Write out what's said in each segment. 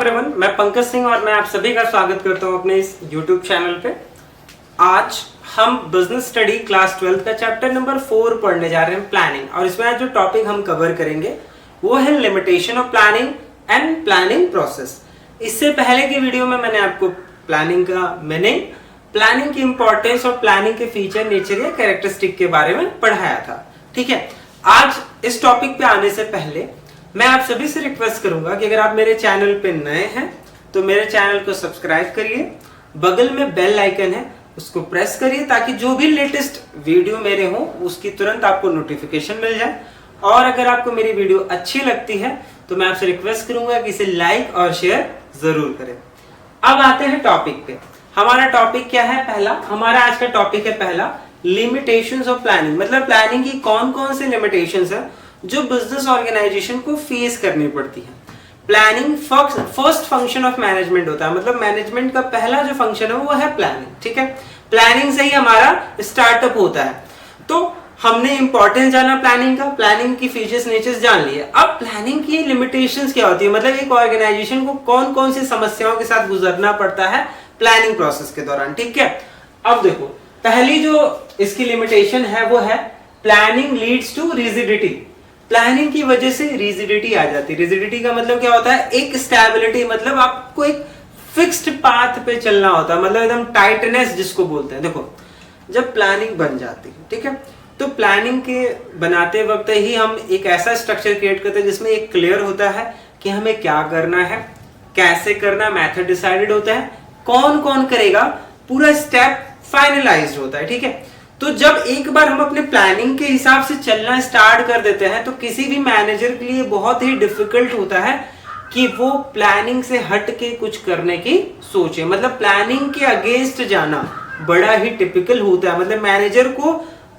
Everyone, मैं पंकज सिंह और मैं आप सभी का स्वागत करता हूं अपने इस YouTube चैनल पे। आज हम बिजनेस स्टडी क्लास 12 का चैप्टर नंबर 4 पढ़ने जा रहे हैं, प्लानिंग। और इसमें आज जो टॉपिक हम कवर करेंगे वो है limitation of planning and planning process. इससे पहले की वीडियो में मैंने आपको प्लानिंग का मीनिंग, प्लानिंग की इंपॉर्टेंस और प्लानिंग के फीचर, नेचर या कैरेक्टरिस्टिक के बारे में पढ़ाया था। ठीक है, आज इस टॉपिक पे आने से पहले मैं आप सभी से रिक्वेस्ट करूंगा कि अगर आप मेरे चैनल पे नए हैं तो मेरे चैनल को सब्सक्राइब करिए, बगल में बेल आइकन है उसको प्रेस करिए ताकि जो भी लेटेस्ट वीडियो मेरे हो उसकी तुरंत आपको नोटिफिकेशन मिल जाए। और अगर आपको मेरी वीडियो अच्छी लगती है तो मैं आपसे रिक्वेस्ट करूंगा कि इसे लाइक और शेयर जरूर करें। अब आते हैं टॉपिक पे। हमारा टॉपिक क्या है? हमारा आज का टॉपिक है पहला, लिमिटेशंस ऑफ प्लानिंग। मतलब प्लानिंग की कौन कौन सी लिमिटेशंस है जो बिजनेस ऑर्गेनाइजेशन को फेस करनी पड़ती है। Planning first function of management होता है, मतलब मैनेजमेंट का पहला जो फंक्शन है वो है प्लानिंग। ठीक है, प्लानिंग से ही हमारा स्टार्टअप होता है। तो हमने इंपॉर्टेंस जाना प्लानिंग का, प्लानिंग की फीचर्स नेचर्स जान लिए। अब प्लानिंग की लिमिटेशंस क्या होती है, मतलब एक ऑर्गेनाइजेशन को कौन कौन सी समस्याओं के साथ गुजरना पड़ता है प्लानिंग प्रोसेस के दौरान। ठीक है, अब देखो पहली जो इसकी लिमिटेशन है वो है planning leads to rigidity. Planning की वजह से रिजिडिटी आ जाती है। रिजिडिटी का मतलब क्या होता है? एक स्टेबिलिटी, मतलब आपको एक फिक्स्ड पाथ पे चलना होता है, मतलब एकदम टाइटनेस जिसको बोलते हैं। देखो जब प्लानिंग बन जाती है, ठीक है, तो प्लानिंग के बनाते वक्त ही हम एक ऐसा स्ट्रक्चर क्रिएट करते हैं जिसमें एक क्लियर होता है कि हमें क्या करना है, कैसे करना, मेथड डिसाइडेड होता है, कौन कौन करेगा, पूरा स्टेप फाइनलाइज्ड होता है। ठीक है, तो जब एक बार हम अपने प्लानिंग के हिसाब से चलना स्टार्ट कर देते हैं तो किसी भी मैनेजर के लिए बहुत ही डिफिकल्ट होता है कि वो प्लानिंग से हट के कुछ करने की सोचे। मतलब प्लानिंग के अगेंस्ट जाना बड़ा ही टिपिकल होता है। मतलब मैनेजर को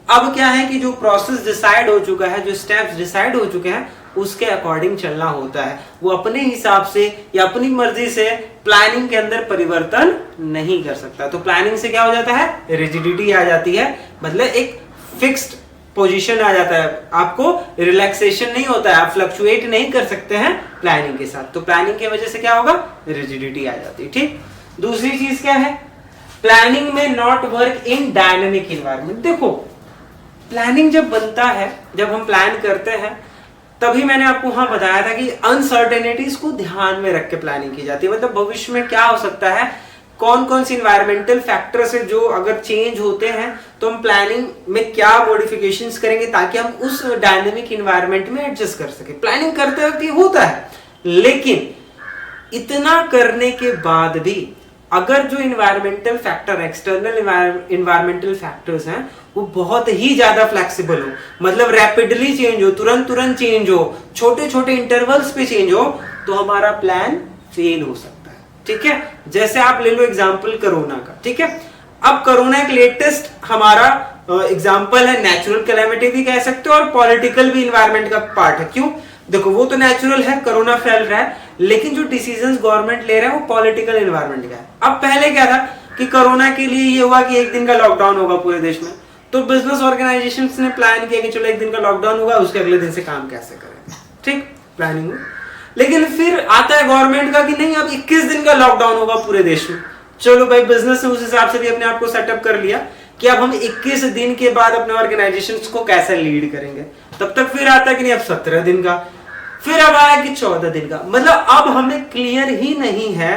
अब क्या है कि जो प्रोसेस डिसाइड हो चुका है, जो स्टेप्स डिसाइड हो चुके हैं उसके अकॉर्डिंग चलना होता है। वो अपने हिसाब से या अपनी मर्जी से प्लानिंग के अंदर परिवर्तन नहीं कर सकता। तो प्लानिंग से क्या हो जाता है? रिजिडिटी आ जाती है, मतलब एक फिक्स्ड पोजीशन आ जाता है, आपको रिलैक्सेशन नहीं होता है, आप फ्लक्चुएट नहीं कर सकते हैं प्लानिंग के साथ। तो प्लानिंग की वजह से क्या होगा? रिजिडिटी आ जाती है। ठीक, दूसरी चीज क्या है? प्लानिंग में not work in dynamic environment. देखो प्लानिंग जब बनता है, जब हम प्लान करते हैं, तभी मैंने आपको वहां बताया था कि अनसर्टेनिटीज को ध्यान में रख के प्लानिंग की जाती है। मतलब भविष्य में क्या हो सकता है, कौन कौन सी इन्वायरमेंटल फैक्टर्स है जो अगर चेंज होते हैं तो हम प्लानिंग में क्या मॉडिफिकेशंस करेंगे ताकि हम उस डायनेमिक इन्वायरमेंट में एडजस्ट कर सके। प्लानिंग करते वक्त ये होता है, लेकिन इतना करने के बाद भी अगर जो environmental factor, external environmental factors हैं वो बहुत ही ज्यादा फ्लेक्सिबल हो, मतलब रैपिडली चेंज हो, तुरंत चेंज हो, छोटे छोटे इंटरवल्स पे चेंज हो, तो हमारा प्लान फेल हो सकता है। ठीक है, जैसे आप ले लो एग्जांपल कोरोना का। ठीक है, अब कोरोना एक लेटेस्ट हमारा एग्जांपल है, नेचुरल कैलेमिटी भी कह सकते हो और पॉलिटिकल भी इन्वायरमेंट का पार्ट है। क्यों? देखो वो तो नेचुरल है, कोरोना फैल रहा है, लेकिन जो डिसीजंस गवर्नमेंट ले रहा है वो पॉलिटिकल इन्वायरमेंट का है। अब पहले क्या था कि कोरोना के लिए ये हुआ कि एक दिन का लॉकडाउन होगा पूरे देश में, तो बिजनेस ऑर्गेनाइजेशंस ने प्लान किया कि चलो एक दिन का लॉकडाउन होगा, उसके अगले दिन से काम कैसे करेंगे। ठीक, प्लानिंग। लेकिन फिर आता है गवर्नमेंट का कि नहीं, अब 21 दिन का लॉकडाउन होगा पूरे देश में। चलो भाई, बिजनेस ने उस हिसाब से भी अपने आप को सेटअप कर लिया कि अब हम 21 दिन के बाद अपने ऑर्गेनाइजेशंस को कैसे लीड करेंगे। तब तक फिर आता है कि नहीं, अब 17 दिन का, फिर अब आया कि 14 दिन का। मतलब अब हमें क्लियर ही नहीं है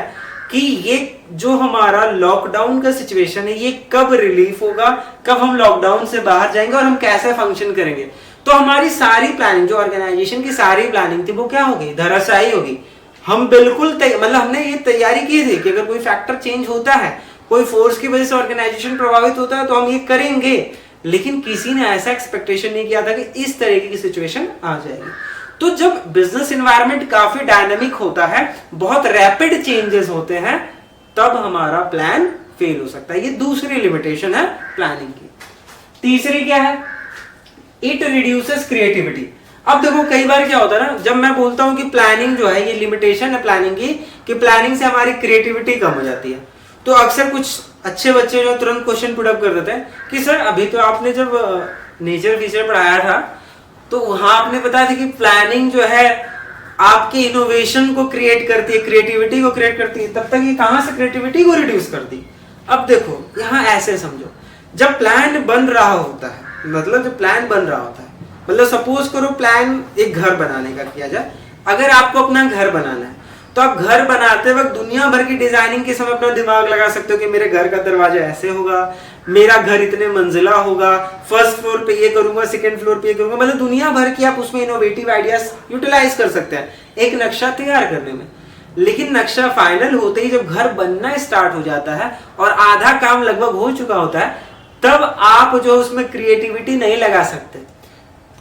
कि ये जो हमारा लॉकडाउन का सिचुएशन है ये कब रिलीफ होगा, कब हम लॉकडाउन से बाहर जाएंगे और हम कैसे फंक्शन करेंगे। तो हमारी सारी प्लानिंग, जो ऑर्गेनाइजेशन की सारी प्लानिंग थी वो क्या होगी? धराशायी होगी। हम बिल्कुल मतलब हमने ये तैयारी की थी कि अगर कोई फैक्टर चेंज होता है, कोई फोर्स की वजह से ऑर्गेनाइजेशन प्रभावित होता है तो हम ये करेंगे, लेकिन किसी ने ऐसा एक्सपेक्टेशन नहीं किया था कि इस तरीके की सिचुएशन आ जाएगी। तो जब बिजनेस एनवायरनमेंट काफी डायनामिक होता है, बहुत रैपिड चेंजेस होते हैं, तब हमारा प्लान फेल हो सकता है। ये दूसरी लिमिटेशन है प्लानिंग की। तीसरी क्या है? It reduces creativity. अब देखो कई बार क्या होता है ना, जब मैं बोलता हूं कि प्लानिंग जो है, ये लिमिटेशन है प्लानिंग की, कि प्लानिंग से हमारी क्रिएटिविटी कम हो जाती है, तो अक्सर कुछ अच्छे बच्चे जो तुरंत क्वेश्चन पुट अप कर देते हैं कि सर अभी तो आपने जब नेचर फीचर पढ़ाया था तो वहां आपने बताया था कि प्लानिंग जो है आपके इनोवेशन को क्रिएट करती है, क्रिएटिविटी को क्रिएट करती है, तब तक ये कहां से क्रिएटिविटी को रिड्यूस करती है। अब देखो यहां ऐसे समझो, जब प्लान बन रहा होता है, मतलब जब प्लान बन रहा होता है, मतलब सपोज करो प्लान एक घर बनाने का किया जाए। अगर आपको अपना घर बनाना है तो आप घर बनाते वक्त दुनिया भर की डिजाइनिंग के समय अपना दिमाग लगा सकते हो कि मेरे घर का दरवाजा ऐसे होगा, मेरा घर इतने मंजिला होगा, फर्स्ट फ्लोर पे ये करूंगा, सेकंड फ्लोर पे ये करूंगा, मतलब दुनिया भर की आप उसमें इनोवेटिव आइडियाज यूटिलाइज कर सकते हैं एक नक्शा तैयार करने में। लेकिन नक्शा फाइनल होते ही जब घर बनना स्टार्ट हो जाता है और आधा काम लगभग हो चुका होता है, तब आप जो उसमें क्रिएटिविटी नहीं लगा सकते।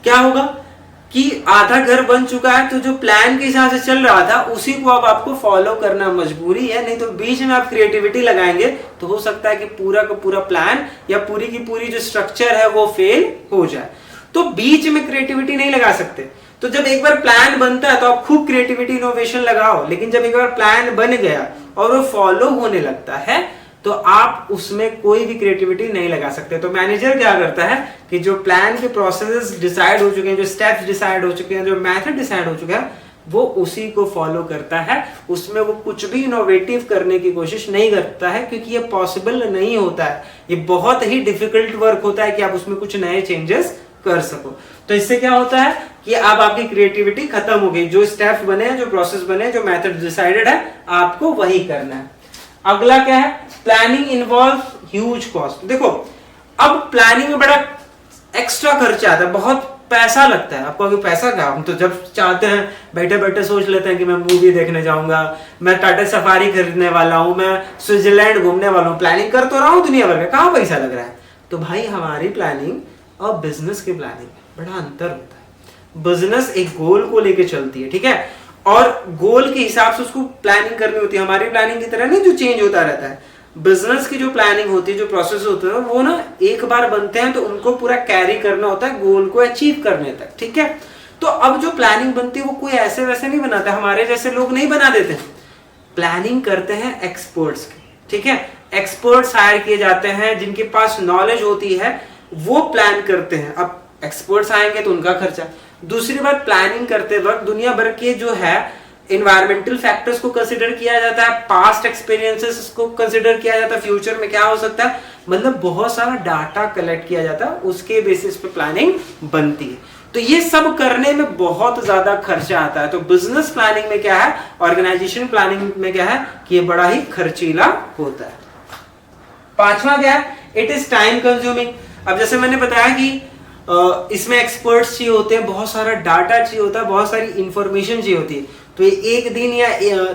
क्या होगा कि आधा घर बन चुका है तो जो प्लान के हिसाब से चल रहा था उसी को अब आपको फॉलो करना मजबूरी है, नहीं तो बीच में आप क्रिएटिविटी लगाएंगे तो हो सकता है कि पूरा का पूरा प्लान या पूरी की पूरी जो स्ट्रक्चर है वो फेल हो जाए। तो बीच में क्रिएटिविटी नहीं लगा सकते। तो जब एक बार प्लान बनता है तो आप खूब क्रिएटिविटी इनोवेशन लगाओ, लेकिन जब एक बार प्लान बन गया और वो फॉलो होने लगता है तो आप उसमें कोई भी क्रिएटिविटी नहीं लगा सकते। तो मैनेजर क्या करता है कि जो प्लान के प्रोसेसेस डिसाइड हो चुके हैं, जो स्टेप्स डिसाइड हो चुके हैं, जो मेथड डिसाइड हो चुका है, वो उसी को फॉलो करता है। उसमें वो कुछ भी इनोवेटिव करने की कोशिश नहीं करता है, क्योंकि ये पॉसिबल नहीं होता है। ये बहुत ही डिफिकल्ट वर्क होता है कि आप उसमें कुछ नए चेंजेस कर सको। तो इससे क्या होता है कि अब आपकी क्रिएटिविटी खत्म हो गई। जो स्टेप्स बने हैं, जो प्रोसेस बने हैं, जो मेथड डिसाइडेड है, आपको वही करना है। अगला क्या है, प्लानिंग इन्वॉल्व ह्यूज कॉस्ट। देखो अब प्लानिंग में बड़ा एक्स्ट्रा खर्चा आता है, बहुत पैसा लगता है। आपको अभी पैसा क्या, हम तो जब चाहते हैं बैठे बैठे सोच लेते हैं कि मैं मूवी देखने जाऊंगा, मैं टाटा सफारी खरीदने वाला हूं, मैं स्विट्जरलैंड घूमने वाला हूं, प्लानिंग कर तो रहा हूं दुनिया भर का, कहां पैसा लग रहा है। तो भाई हमारी प्लानिंग और बिजनेस की प्लानिंग बड़ा अंतर होता है। बिजनेस एक गोल को लेके चलती है, ठीक है, और गोल के हिसाब से उसको प्लानिंग करनी होती है। हमारी प्लानिंग की तरह नहीं जो चेंज होता रहता है। बिजनेस की जो प्लानिंग होती है, जो प्रोसेस होते हैं, वो ना एक बार बनते हैं तो उनको पूरा कैरी करना होता है गोल को अचीव करने तक, ठीक है। तो अब जो प्लानिंग बनती है वो कोई ऐसे वैसे नहीं बनाता, हमारे जैसे लोग नहीं बना देते। प्लानिंग करते हैं एक्सपर्ट्स की, ठीक है, एक्सपर्ट्स हायर किए जाते हैं जिनके पास नॉलेज होती है, वो प्लान करते हैं। अब एक्सपर्ट्स आएंगे तो उनका खर्चा। दूसरी बात, प्लानिंग करते वक्त दुनिया भर के जो है इन्वायरमेंटल फैक्टर्स को कंसीडर किया जाता है, पास्ट एक्सपीरियंसेस को कंसीडर किया जाता है, फ्यूचर में क्या हो सकता है, मतलब बहुत सारा डाटा कलेक्ट किया जाता है, उसके बेसिस पे प्लानिंग बनती है। तो ये सब करने में बहुत ज्यादा खर्चा आता है। तो बिजनेस प्लानिंग में क्या है, ऑर्गेनाइजेशन प्लानिंग में क्या है कि ये बड़ा ही खर्चीला होता है। पांचवा क्या है, इट इज टाइम कंज्यूमिंग। अब जैसे मैंने बताया कि इसमें एक्सपर्ट्स चाहिए होते हैं, बहुत सारा डाटा चाहिए होता है, बहुत सारी इंफॉर्मेशन चाहिए होती है। तो ये एक दिन या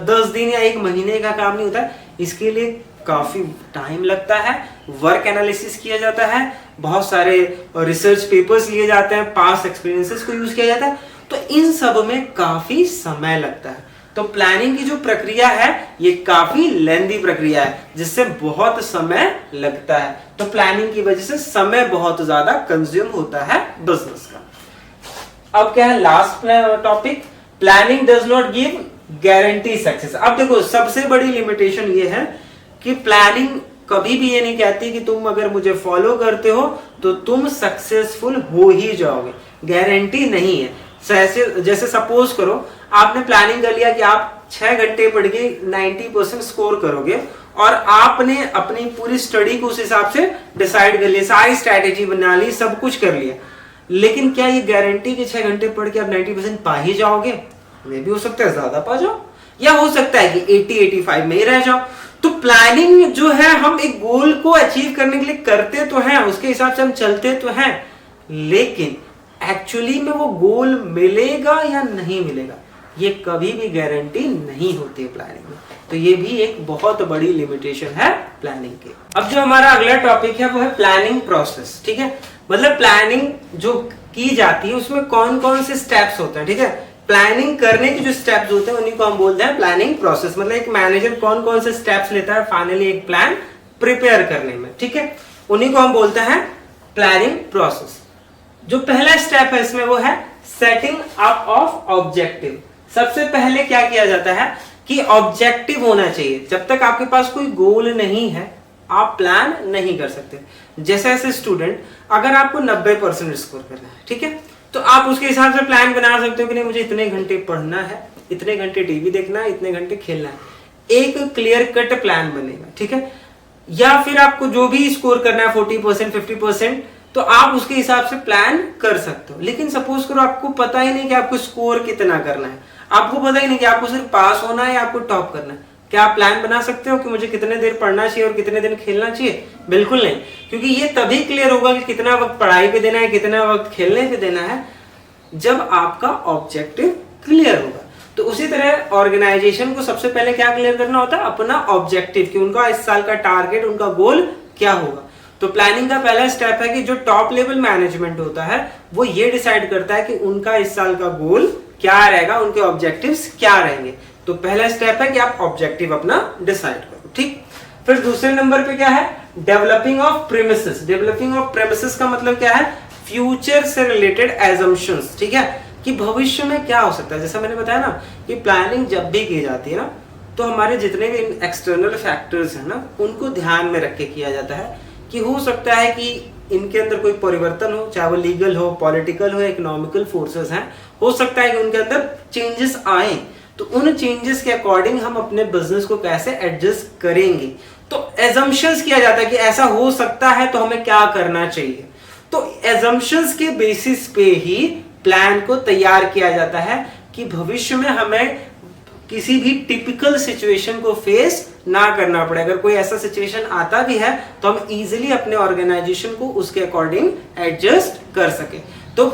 10 दिन या एक महीने का काम नहीं होता है, इसके लिए काफी टाइम लगता है, वर्क एनालिसिस किया जाता है, बहुत सारे रिसर्च पेपर्स लिए जाते हैं, पास्ट एक्सपीरियंसेस को यूज किया जाता है। तो इन सब में काफी समय लगता है। तो प्लानिंग की जो प्रक्रिया है ये काफी लेंदी प्रक्रिया है, जिससे बहुत समय लगता है। तो प्लानिंग की वजह से समय बहुत ज्यादा कंज्यूम होता है बिजनेस का। अब क्या है last topic, planning does not give guarantee success. अब देखो सबसे बड़ी लिमिटेशन ये है कि प्लानिंग कभी भी ये नहीं कहती कि तुम अगर मुझे फॉलो करते हो तो तुम सक्सेसफुल हो ही जाओगे, गारंटी नहीं है। जैसे सपोज करो आपने प्लानिंग कर लिया कि आप 6 घंटे पढ़ के 90% स्कोर करोगे, और आपने अपनी पूरी स्टडी को उस हिसाब से डिसाइड कर लिया, सारी स्ट्रैटेजी बना ली, सब कुछ कर लिया, लेकिन क्या ये गारंटी कि 6 घंटे पढ़ के आप 90% पा ही जाओगे? मे भी हो सकता है ज्यादा पा जाओ, या हो सकता है कि 80-85 में ही रह जाओ। तो प्लानिंग जो है हम एक गोल को अचीव करने के लिए करते तो हैं, उसके हिसाब से हम चलते तो हैं, लेकिन एक्चुअली में वो गोल मिलेगा या नहीं मिलेगा ये कभी भी गारंटी नहीं होती है प्लानिंग में। तो ये भी एक बहुत बड़ी लिमिटेशन है प्लानिंग की। अब जो हमारा अगला टॉपिक है वो है प्लानिंग प्रोसेस, ठीक है, मतलब प्लानिंग जो की जाती है उसमें कौन कौन से स्टेप्स होते हैं, ठीक है। प्लानिंग करने के जो स्टेप्स होते हैं उन्हीं को हम बोलते हैं प्लानिंग प्रोसेस। मतलब एक मैनेजर कौन कौन से स्टेप्स लेता है फाइनली एक प्लान प्रिपेयर करने में, ठीक है, उन्हीं को हम बोलते हैं प्लानिंग प्रोसेस। जो पहला स्टेप है इसमें वो है सेटिंग अप ऑफ ऑब्जेक्टिव। सबसे पहले क्या किया जाता है कि ऑब्जेक्टिव होना चाहिए। जब तक आपके पास कोई गोल नहीं है आप प्लान नहीं कर सकते। जैसे ऐसे स्टूडेंट, अगर आपको 90% स्कोर करना है, ठीक है, तो आप उसके हिसाब से प्लान बना सकते हो कि नहीं मुझे इतने घंटे पढ़ना है, इतने घंटे टीवी देखना है, इतने घंटे खेलना है, एक क्लियर कट प्लान बनेगा, ठीक है। या फिर आपको जो भी स्कोर करना है 40% 50%, तो आप उसके हिसाब से प्लान कर सकते हो। लेकिन सपोज करो आपको पता ही नहीं कि आपको स्कोर कितना करना है, आपको पता ही नहीं कि आपको सिर्फ पास होना है या आपको टॉप करना है, क्या आप प्लान बना सकते हो कि मुझे कितने देर पढ़ना चाहिए और कितने दिन खेलना चाहिए? बिल्कुल नहीं, क्योंकि ये तभी क्लियर होगा कि कितना वक्त पढ़ाई पे देना है, कितना वक्त खेलने पे देना है, जब आपका ऑब्जेक्टिव क्लियर होगा। तो उसी तरह ऑर्गेनाइजेशन को सबसे पहले क्या क्लियर करना होता है? अपना ऑब्जेक्टिव, कि उनका इस साल का टारगेट, उनका गोल क्या होगा। तो प्लानिंग का पहला स्टेप है कि जो टॉप लेवल मैनेजमेंट होता है वो ये डिसाइड करता है कि उनका इस साल का गोल क्या रहेगा, उनके ऑब्जेक्टिव्स क्या रहेंगे। तो पहला स्टेप है कि आप ऑब्जेक्टिव अपना डिसाइड करो, ठीक। फिर दूसरे नंबर पे क्या है? Developing of premises. Developing of premises का मतलब क्या है? फ्यूचर से रिलेटेड एजम्पशंस, ठीक है, कि भविष्य में क्या हो सकता है। जैसा मैंने बताया ना कि प्लानिंग जब भी की जाती है ना, तो हमारे जितने भी एक्सटर्नल फैक्टर्स हैं ना, उनको ध्यान में रख के किया जाता है कि हो सकता है कि इनके अंदर कोई परिवर्तन हो, चाहे वो लीगल हो, पॉलिटिकल हो, इकोनॉमिकल फोर्सेस हैं, हो सकता है कि उनके अंदर चेंजेस आए, तो उन चेंजेस के अकॉर्डिंग हम अपने बिजनेस को कैसे एडजस्ट करेंगे। तो एजम्पशंस किया जाता है कि ऐसा हो सकता है तो हमें क्या करना चाहिए। तो एजम्पशंस के बेसिस पे ही प्लान को तैयार किया जाता है कि भविष्य में हमें किसी भी टिपिकल सिचुएशन को फेस ना करना पड़े। अगर कोई ऐसा सिचुएशन आता भी है तो हम इजीली अपने ऑर्गेनाइजेशन को उसके अकॉर्डिंग एडजस्ट कर सके। तो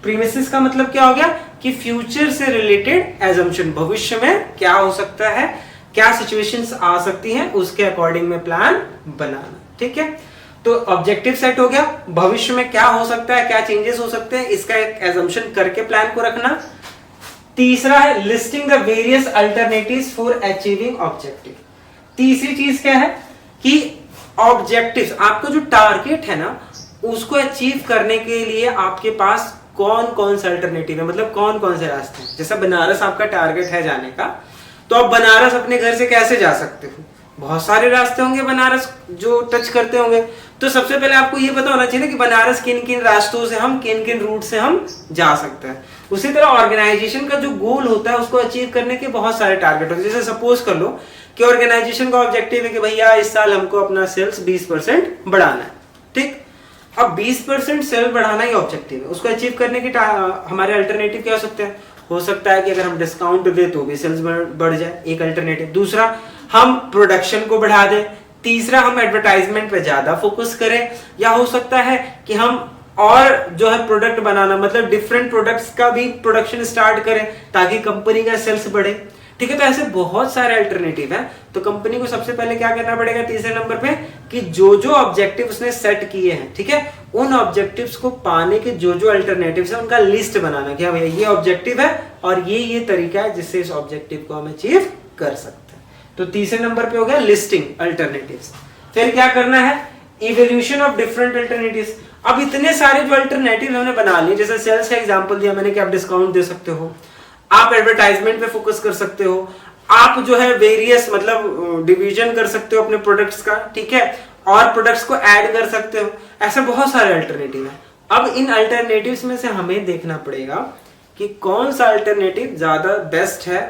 प्रीमिसेस का मतलब क्या हो गया कि फ्यूचर से रिलेटेड एजम्पशन, भविष्य में क्या हो सकता है, क्या सिचुएशंस आ सकती हैं, उसके अकॉर्डिंग में प्लान बनाना, ठीक है। तो ऑब्जेक्टिव सेट हो गया, भविष्य में क्या हो सकता है, क्या चेंजेस हो सकते हैं, इसका एक एजम्पशन करके प्लान को रखना। तीसरा है listing the various alternatives for achieving objective. तीसरी चीज क्या है कि ऑब्जेक्टिव्स, आपको जो टारगेट है ना उसको अचीव करने के लिए आपके पास कौन कौन सा अल्टरनेटिव है, मतलब कौन कौन से रास्ते हैं। जैसा बनारस आपका टारगेट है जाने का, तो आप बनारस अपने घर से कैसे जा सकते हो? बहुत सारे रास्ते होंगे बनारस जो टच करते होंगे। तो सबसे पहले आपको ये पता होना चाहिए कि बनारस किन किन रास्तों से हम, किन किन रूट से हम जा सकते हैं। उसी तरह ऑर्गेनाइजेशन का जो गोल होता है उसको अचीव करने के बहुत सारे टारगेट होते हैं। जैसे सपोज कर लो कि ऑर्गेनाइजेशन का ऑब्जेक्टिव है कि भैया इस साल हमको अपना सेल्स 20% बढ़ाना है, ठीक। अब 20% सेल बढ़ाना ही ऑब्जेक्टिव है, उसको अचीव करने के हमारे अल्टरनेटिव क्या हो सकते हैं? हो सकता है कि अगर हम डिस्काउंट दे तो भी सेल्स बढ़ जाए, एक अल्टरनेटिव। दूसरा, हम प्रोडक्शन को बढ़ा दें। तीसरा, हम एडवर्टाइजमेंट पे ज्यादा फोकस करें। या हो सकता है कि हम और जो है प्रोडक्ट बनाना, मतलब डिफरेंट प्रोडक्ट्स का भी प्रोडक्शन स्टार्ट करें ताकि कंपनी का सेल्स बढ़े, ठीक है। तो ऐसे बहुत सारे अल्टरनेटिव हैं। तो कंपनी को सबसे पहले क्या करना पड़ेगा तीसरे नंबर पे कि जो जो ऑब्जेक्टिव उसने सेट किए हैं, ठीक है, उन ऑब्जेक्टिव्स को पाने के जो जो अल्टरनेटिव्स हैं उनका लिस्ट बनाना कि हाँ भैया ये ऑब्जेक्टिव है और ये तरीका है जिससे इस ऑब्जेक्टिव को हम अचीव कर सकते हैं। तो तीसरे नंबर पे हो गया लिस्टिंग अल्टरनेटिव्स। फिर क्या करना है? Evolution of different alternatives. अब इतने सारे जो अल्टरनेटिव हमने बना लिए, जैसे सेल्स का एग्जांपल दिया मैंने कि आप डिस्काउंट दे सकते हो, आप एडवर्टाइजमेंट पे फोकस कर सकते हो, आप जो है वेरियस मतलब डिवीजन कर सकते हो अपने प्रोडक्ट्स का, ठीक है, और प्रोडक्ट्स को ऐड कर सकते हो। ऐसे बहुत सारे अल्टरनेटिव हैं। अब इन अल्टरनेटिव्स में से हमें देखना पड़ेगा कि कौन सा अल्टरनेटिव ज्यादा बेस्ट है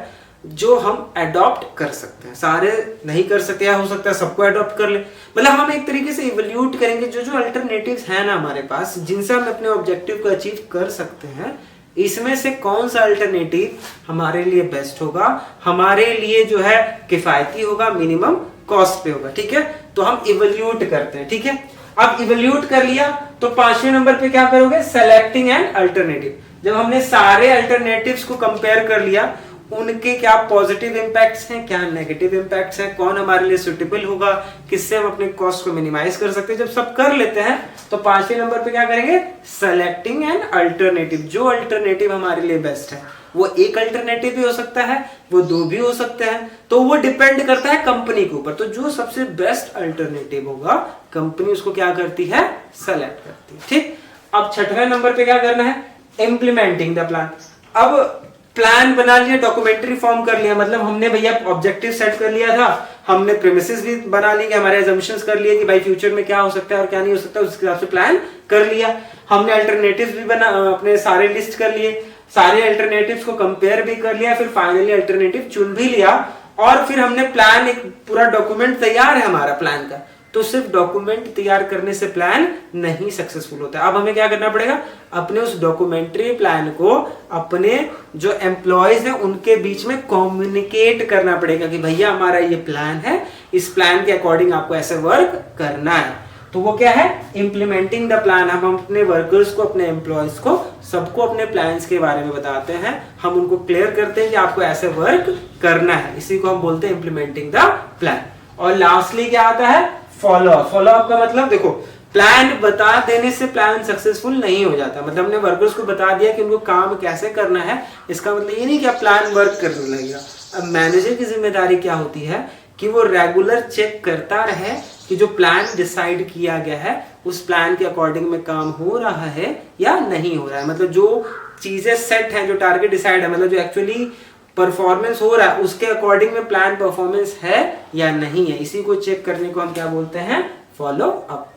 जो हम अडॉप्ट कर सकते हैं। सारे नहीं कर सकते, या हो सकता है सबको अडॉप्ट कर ले। मतलब हम एक तरीके से इवोल्यूट करेंगे जो जो अल्टरनेटिव्स हैं ना हमारे पास, जिनसे हम अपने ऑब्जेक्टिव को अचीव कर सकते हैं, इसमें से कौन सा अल्टरनेटिव हमारे लिए बेस्ट होगा, हमारे लिए जो है किफायती होगा, मिनिमम कॉस्ट पे होगा, ठीक है। तो हम इवोल्यूट करते हैं, ठीक है। अब इवोल्यूट कर लिया तो पांचवें नंबर पे क्या करोगे? Selecting an alternative. जब हमने सारे अल्टरनेटिव्स को कंपेयर कर लिया, उनके क्या पॉजिटिव इंपैक्ट्स हैं, क्या नेगेटिव इंपैक्ट्स हैं, कौन हमारे लिए सुटेबल होगा, किससे हम अपने कॉस्ट को मिनिमाइज कर सकते हैं, जब सब कर लेते हैं तो पांचवें नंबर पे क्या करेंगे? Selecting an alternative. जो अल्टरनेटिव हमारे लिए बेस्ट है, वो एक अल्टरनेटिव भी हो सकता है, वो दो भी हो सकते हैं, तो वो डिपेंड करता है कंपनी के ऊपर। तो जो सबसे बेस्ट अल्टरनेटिव होगा कंपनी उसको क्या करती है? सेलेक्ट करती है, ठीक। अब छठवें नंबर पे क्या करना है? Implementing the plan. अब प्लान बना लिया, डॉक्यूमेंट्री फॉर्म कर लिया, मतलब हमने भैया ऑब्जेक्टिव सेट कर लिया था, हमने प्रेमिसेस भी बना ली, हमारे अजम्पशंस कर लिए कि भाई फ्यूचर में क्या हो सकता है और क्या नहीं हो सकता, उस हिसाब से प्लान कर लिया। हमने अल्टरनेटिव्स भी बना अपने सारे लिस्ट कर लिए, सारे अल्टरनेटिव्स को कंपेयर भी कर लिया, फिर फाइनली अल्टरनेटिव चुन भी लिया, और फिर हमने प्लान, एक पूरा डॉक्यूमेंट तैयार है हमारा प्लान का। तो सिर्फ डॉक्यूमेंट तैयार करने से प्लान नहीं सक्सेसफुल होता है। अब हमें क्या करना पड़ेगा, अपने उस डॉक्यूमेंट्री प्लान को अपने जो एम्प्लॉयज हैं उनके बीच में कम्युनिकेट करना पड़ेगा कि भैया हमारा ये प्लान है, इस प्लान के अकॉर्डिंग आपको ऐसे वर्क करना है। तो वो क्या है, इम्प्लीमेंटिंग द प्लान। हम अपने वर्कर्स को, अपने एम्प्लॉयज को, सबको अपने प्लान्स के बारे में बताते हैं, हम उनको क्लियर करते हैं कि आपको ऐसे वर्क करना है, इसी को हम बोलते हैं इम्प्लीमेंटिंग द प्लान। और लास्टली क्या आता है, फॉलो अप। फॉलो अप का मतलब देखो, प्लान बता देने से प्लान सक्सेसफुल नहीं हो जाता। मतलब हमने वर्कर्स को बता दिया कि उनको काम कैसे करना है, इसका मतलब ये नहीं कि प्लान वर्क करने लगेगा। अब मैनेजर की जिम्मेदारी क्या होती है कि वो रेगुलर चेक करता रहे कि जो प्लान डिसाइड किया गया है उस प्लान के अकॉर्डिंग में काम हो रहा है या नहीं हो रहा है। मतलब जो चीजें सेट है, जो टारगेट डिसाइड है, मतलब जो एक्चुअली परफॉर्मेंस हो रहा है उसके अकॉर्डिंग में प्लान परफॉर्मेंस है या नहीं है, इसी को चेक करने को हम क्या बोलते हैं, फॉलो अप।